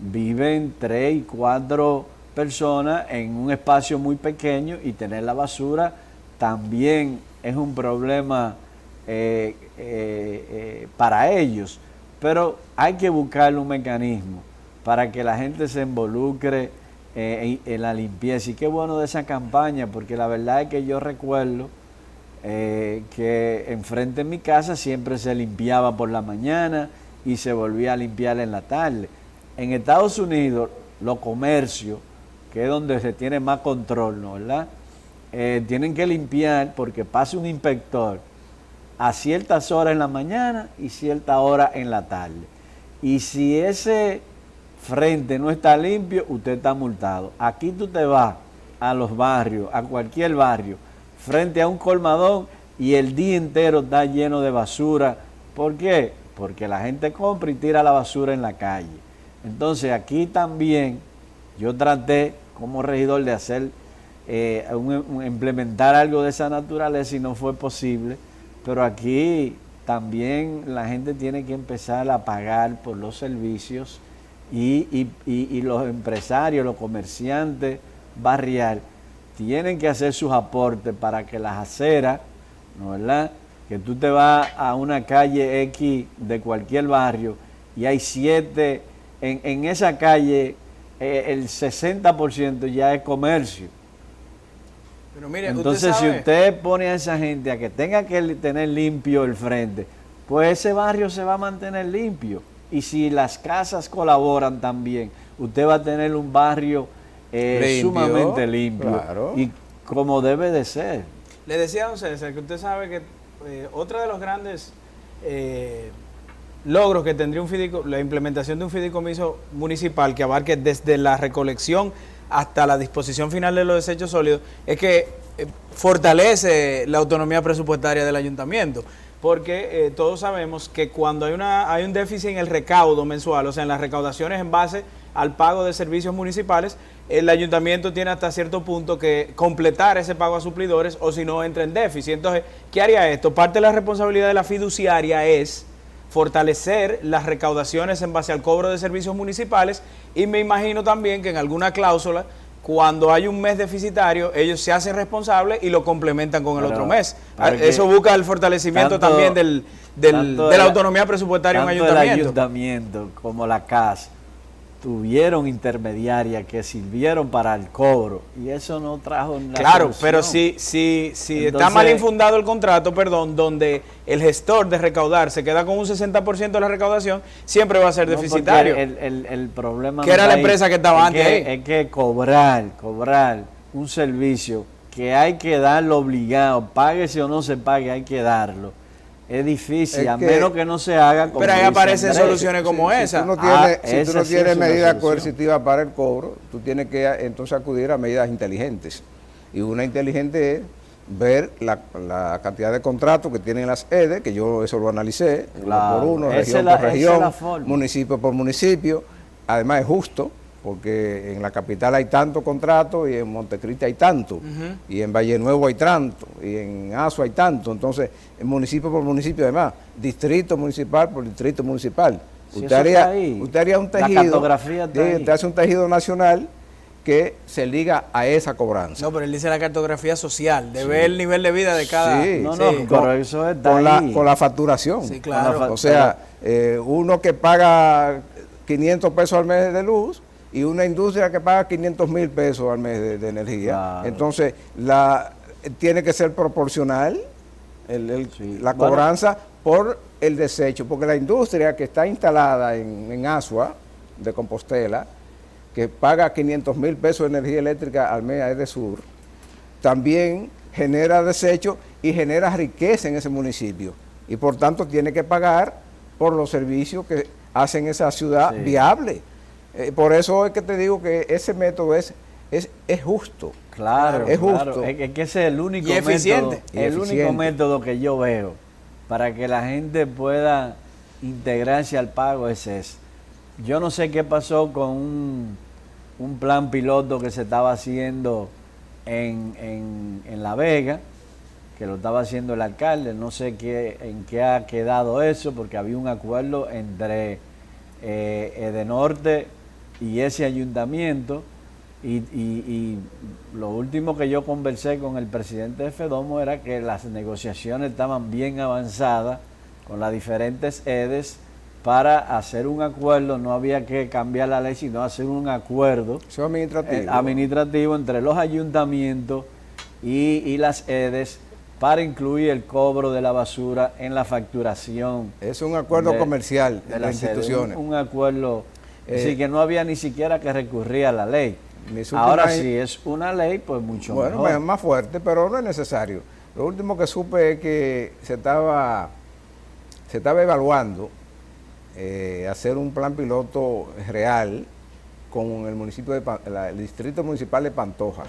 viven 3 y 4 personas en un espacio muy pequeño y tener la basura también es un problema para ellos. Pero hay que buscarle un mecanismo para que la gente se involucre en la limpieza. Y qué bueno de esa campaña, porque la verdad es que yo recuerdo que enfrente de mi casa siempre se limpiaba por la mañana y se volvía a limpiar en la tarde. En Estados Unidos, los comercios, que es donde se tiene más control, ¿no?, ¿verdad?, tienen que limpiar porque pasa un inspector a ciertas horas en la mañana y ciertas horas en la tarde. Y si ese frente no está limpio, usted está multado. Aquí tú te vas a los barrios, a cualquier barrio, frente a un colmadón y el día entero está lleno de basura. ¿Por qué? Porque la gente compra y tira la basura en la calle. Entonces aquí también yo traté como regidor de hacer, implementar algo de esa naturaleza y no fue posible. Pero aquí también la gente tiene que empezar a pagar por los servicios y los empresarios, los comerciantes barrial tienen que hacer sus aportes para que las aceras, ¿no verdad? Que tú te vas a una calle X de cualquier barrio y hay 7, en esa calle el 60% ya es comercio. Pero mire, entonces, si usted pone a esa gente a que tenga que tener limpio el frente, pues ese barrio se va a mantener limpio. Y si las casas colaboran también, usted va a tener un barrio sumamente limpio. Claro. Y como debe de ser. Le decía a don César que usted sabe que otro de los grandes logros que tendría la implementación de un fideicomiso municipal que abarque desde la recolección hasta la disposición final de los desechos sólidos, es que fortalece la autonomía presupuestaria del ayuntamiento, porque todos sabemos que cuando hay un déficit en el recaudo mensual, o sea, en las recaudaciones en base al pago de servicios municipales, el ayuntamiento tiene hasta cierto punto que completar ese pago a suplidores o si no entra en déficit. Entonces, ¿qué haría esto? Parte de la responsabilidad de la fiduciaria es fortalecer las recaudaciones en base al cobro de servicios municipales y me imagino también que en alguna cláusula, cuando hay un mes deficitario, ellos se hacen responsables y lo complementan con el otro mes. Eso busca el fortalecimiento también de la autonomía presupuestaria en un ayuntamiento. Tanto el ayuntamiento como la CAS tuvieron intermediarias que sirvieron para el cobro y eso no trajo nada. Claro, pero si entonces, está mal infundado el contrato, donde el gestor de recaudar se queda con un 60% de la recaudación, siempre va a ser deficitario. El problema que era la empresa que estaba antes ahí. Es que cobrar un servicio que hay que darlo obligado, páguese o no se pague, hay que darlo. Es difícil, a menos que no se haga como. Pero ahí aparecen soluciones como esa. Si tú no tienes medidas coercitivas para el cobro, tú tienes que entonces acudir a medidas inteligentes. Y una inteligente es ver la cantidad de contratos que tienen las EDE, que yo eso lo analicé, uno por uno, región por región, municipio por municipio. Además es justo, porque en la capital hay tanto contrato y en Montecristi hay tanto, y en Valle Nuevo hay tanto, y en Azua hay tanto. Entonces, municipio por municipio, además, distrito municipal por distrito municipal. Si usted haría un tejido, usted hace un tejido nacional que se liga a esa cobranza. No, pero él dice la cartografía social, de ver el nivel de vida de cada... pero eso está con la facturación. Sí, claro. O sea, uno que paga 500 pesos al mes de luz, y una industria que paga 500,000 pesos al mes de energía. Claro. Entonces, tiene que ser proporcional la cobranza por el desecho, porque la industria que está instalada en Azua, de Compostela, que paga 500,000 pesos de energía eléctrica al mes a Edesur, también genera desecho y genera riqueza en ese municipio. Y por tanto tiene que pagar por los servicios que hacen esa ciudad viable. Por eso es que te digo que ese método es justo. Claro, es justo. Es que ese es el único eficiente. Único método que yo veo para que la gente pueda integrarse al pago es ese. Yo no sé qué pasó con un plan piloto que se estaba haciendo en La Vega, que lo estaba haciendo el alcalde. No sé en qué ha quedado eso, porque había un acuerdo entre Edenorte y ese ayuntamiento y lo último que yo conversé con el presidente de FEDOMO era que las negociaciones estaban bien avanzadas con las diferentes EDES para hacer un acuerdo. No había que cambiar la ley, sino hacer un acuerdo administrativo entre los ayuntamientos y las EDES para incluir el cobro de la basura en la facturación. Es un acuerdo comercial de las instituciones. Un acuerdo, así que no había ni siquiera que recurrir a la ley. Ahora sí es una ley, pues mucho mejor. Bueno, más fuerte, pero no es necesario. Lo último que supe es que se estaba evaluando hacer un plan piloto real con el municipio el distrito municipal de Pantoja,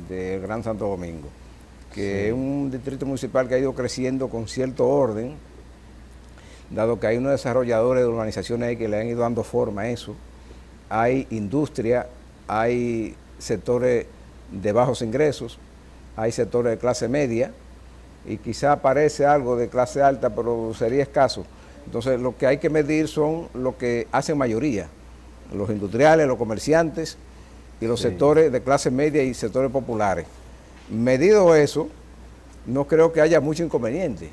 del Gran Santo Domingo, que es un distrito municipal que ha ido creciendo con cierto orden, dado que hay unos desarrolladores de urbanizaciones ahí que le han ido dando forma a eso. Hay industria, hay sectores de bajos ingresos, hay sectores de clase media, y quizá aparece algo de clase alta, pero sería escaso. Entonces, lo que hay que medir son lo que hacen mayoría, los industriales, los comerciantes y los sectores de clase media y sectores populares. Medido eso, no creo que haya muchos inconvenientes.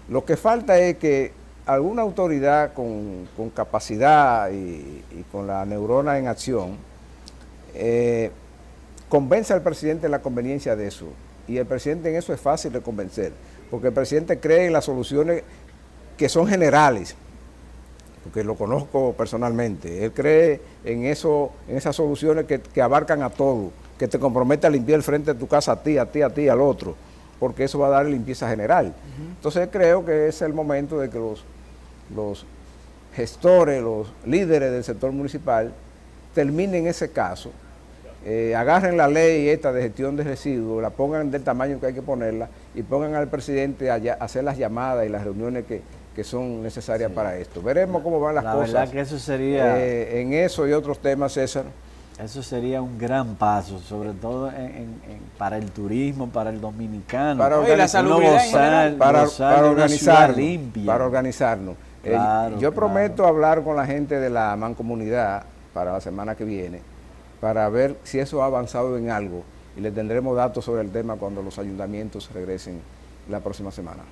Lo que falta es que alguna autoridad con capacidad y con la neurona en acción convenza al presidente de la conveniencia de eso. Y el presidente en eso es fácil de convencer, porque el presidente cree en las soluciones que son generales, porque lo conozco personalmente. Él cree en esas soluciones que abarcan a todo, que te compromete a limpiar el frente de tu casa a ti, al otro, porque eso va a dar limpieza general. Entonces creo que es el momento de que los gestores, los líderes del sector municipal terminen ese caso, agarren la ley esta de gestión de residuos, la pongan del tamaño que hay que ponerla y pongan al presidente a hacer las llamadas y las reuniones que son necesarias para esto. Veremos cómo van las cosas. La verdad que eso sería... en eso y otros temas, César. Eso sería un gran paso, sobre todo para el turismo, para el dominicano. Para organizarnos. Claro, yo prometo hablar con la gente de la mancomunidad para la semana que viene, para ver si eso ha avanzado en algo, y le tendremos datos sobre el tema cuando los ayuntamientos regresen la próxima semana.